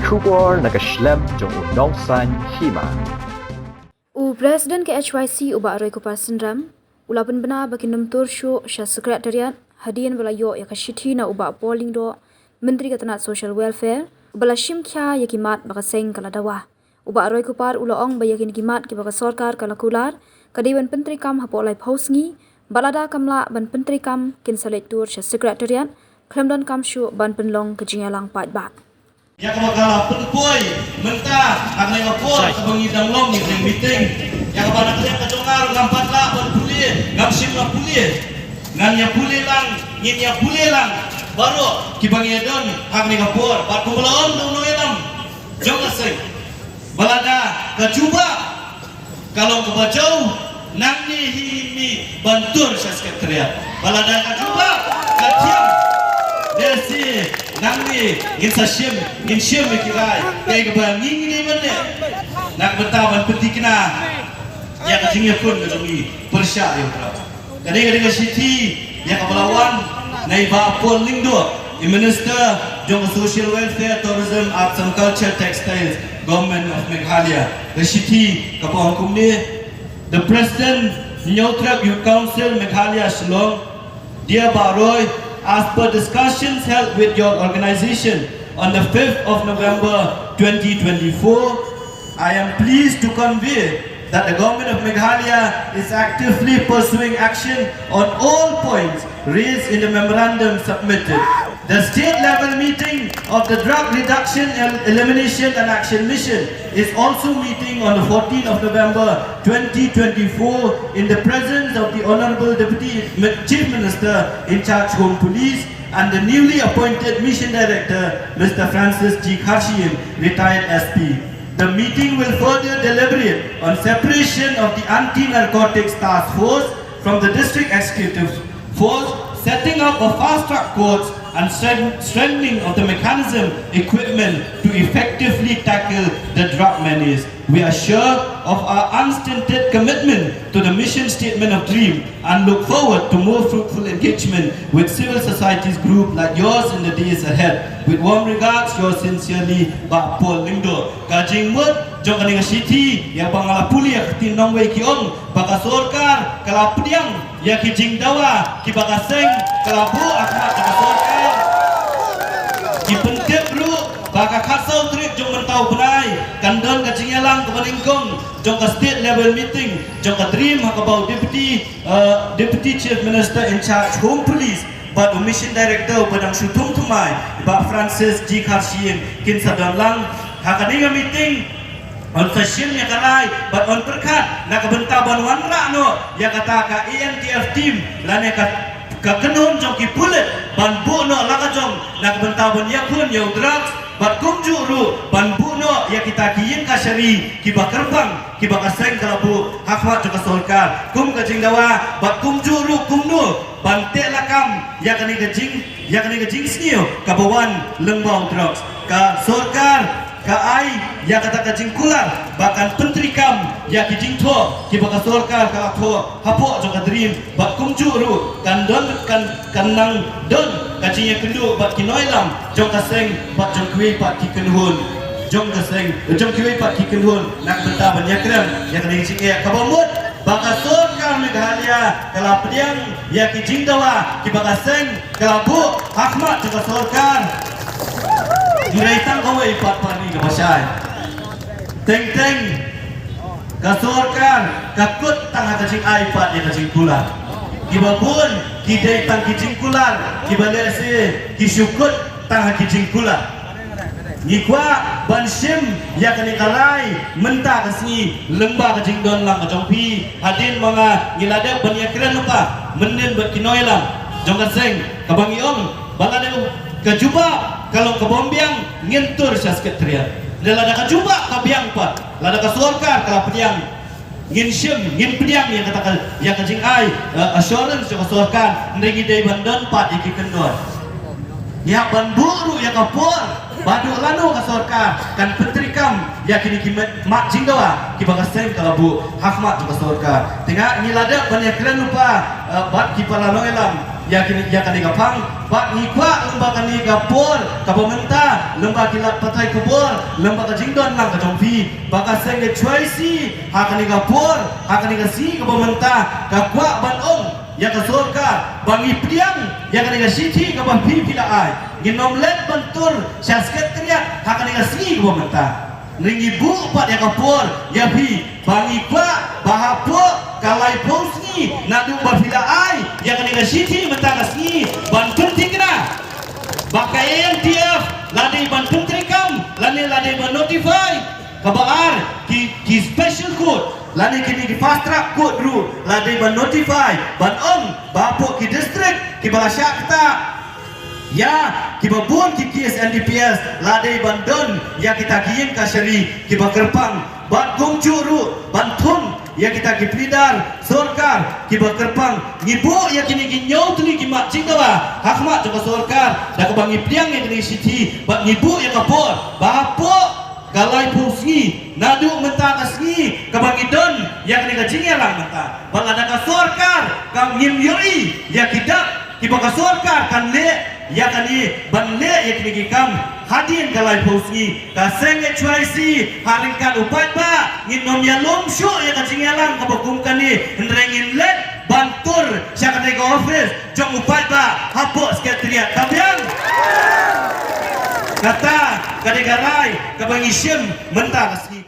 Shubor nakaslem jong unongsan hima. Presiden ke HYC uba aroi kupar sindram, ulapan bena bagi numtur syu sya sekretariat hadian belayo ya kashithi na uba polling do Menteri Ketenat Social Welfare ubala shim kya ya kimat baka seng kala dawa. Uba aroi kupar ulaong bayakin kimat ki baka sorkar kala kular kadiwan Penteri Kam hapolai pausngi balada kamla ban Penteri Kam kin selektur sya sekretariat klemdon kam syu ban penlong kejingalang pat ba. Ya kabagala penpoy mentah ang may mapor sa bangidang long ni meeting ya kabana kaya kajongar ngampat la puli ngamsim la puli nganya puli lang nginya puli lang baru kibangidon ang may mapor pat kumulaon do elam jong asay balada kajuba kalau kebajau nang ni himi bantur sa sekretariat balada kajuba katiam desi nangni ngin sasyem ngin syem kirai kay gaba ngini mane nak betaban petikna ya kajingnya pun kajungi persya yo tra kadang-kadang siti ya kabalawan nai ba pol lingdo minister jong social welfare tourism arts and culture textiles government of Meghalaya the siti kapong kumni the president Nyotrap youth council Meghalaya Shillong dia baroi as per discussions held with your organization on the 5th of November 2024, I am pleased to convey that the government of Meghalaya is actively pursuing action on all points raised in the memorandum submitted. The state-level meeting of the Drug Reduction and Elimination and Action Mission is also meeting on the 14th of November 2024 in the presence of the Honorable Deputy Chief Minister in charge Home Police and the newly appointed Mission Director, Mr. Francis G. Kharshian, retired SP. The meeting will further deliberate on separation of the Anti-Narcotics Task Force from the District Executive Force, setting up a fast-track courts and strengthening of the mechanism equipment to effectively tackle the drug menace. We are sure of our unstinted commitment to the mission statement of DREAM and look forward to more fruitful engagement with civil societies group like yours in the days ahead. With warm regards, yours sincerely, Pak Paul Lindo. Kajing mut, jong kaninga siti, yang pangala puli ya ketinong wei kiong, baka sorkar, kala pediang, ya kijing dawa, ki baka seng, kala bu akmat baka sorkar. Ki pentip bro, baka kasau trip jong mentau benai, kandon kajing yalang kemaningkong, jong ka state level meeting, jong ka dream hakabau deputy chief minister in charge home police. But mission director Padang Sutung Tumai, Pak Francis G. Kharshian, kin sadang lang, hakaninga meeting on fashion ya kalai, but on perkat nakabentaban wanra no, ya kata ka ENTF team, lane ka kenun jong ki pulet, ban bu no laka jong nakabentaban ya pun ya drugs, but kumju ru ban bu no ya kita kiyin kasari, ki bakerbang, ki bakaseng kalabu, hakmat jong kasolkar, kum kajing dawa, but kumju ru kumnu. Bante lakam ya kani gejing snio kabawan lembau drugs ka sorkar ka ai ya kata kajing kular bahkan Penteri Kam ya kijing tho ki baka sorkar ka tho hapo jo ka dream bak kumjuru kan don kan kanang don kajing kendu bak kinoilam jo ka seng bak jo kui pak ki kenhun jong ka seng jong kui pak ki kenhun nak benta banyak krem ya kani gejing ya kabamut baka sorkar Meghalaya kala pediang ya kijing dawa ki baka seng kala bu hakmat jo ka sorkar Diraitang kau ipat pani ke masyai. Teng kasorkan kakut tang kacing iPad ya kacing kular. Kibabun kidaitang kicing kular kibalik si kisukut tang kicing kular. Nikwa bansim ya kanikalai mentah kesini lembah kacing don lang kacongpi hadin mga ngilada banyakiran lupa menen berkinoilam jongkat seng kabangiong balada kejuba kalau kebombiang ngentur sa sekretariat lada kejuba kabiang pat lada kesorkar kala pediang ngin syem ngin pediang yang katakan yang kajing ai assurance sa kesorkar ndengi dai bandon pat iki kendor ya banburu ya kapor badu lanu kesorkar kan Penteri Kam ya kini kimat mak jingdawa ki bagaseng kalabu hakmat kesorkar tengah ni lada banyak keren lupa bat kipala no elam ya kini kapang bak ngikwa lembaga ni gapor ka pemerintah lembaga kilat patai kubur lembaga jingdon lang ka jompi baka senge choisi ha kani gapor ha kani si ka pemerintah ka kwa banong ya ka sorka bangi priang ya kani siti ka bampi pila ai ginom let bentur sya sekretariat ha kani si ka pemerintah ringi bu pat ya kapor ya pi bangi kwa bahapo kalai posni nadu bafila ai ya kani siti mentang asni ban penting kena bakai MTF ladai ban pentrikam ladai ban notify kabar ki special code ladai kini ki fast track code ru ladai ban notify ban on bapo ki district ki balasya kata ya kibabun ki KSNDPS ladai bandon ya kita kiyin kasyari kibakerpang ban gongcuru bantun ya kita kipidar sorkar kibakerpang ngibu ya kini ginyau tuli gimak cingdawa hakmat coba sorkar dak bang ipliang ya kini siti bak ngibu ya kapor bapo galai pusngi nadu mentang asngi kabangidon ya kini kacingyalang mentang bang ada ka sorkar kang ngimyoi ya kidak kibaka sorkar kan le ya kani banle ya kini kam hadin galai posngi ka senge choisi haringkan upat ba nginom ya lomsyo ya kacingyalang kabakum kani hendrengin let bantur syakane ka office jong upat ba hapo sekretariat kabiang kata kadegarai kabangisim mentang asngi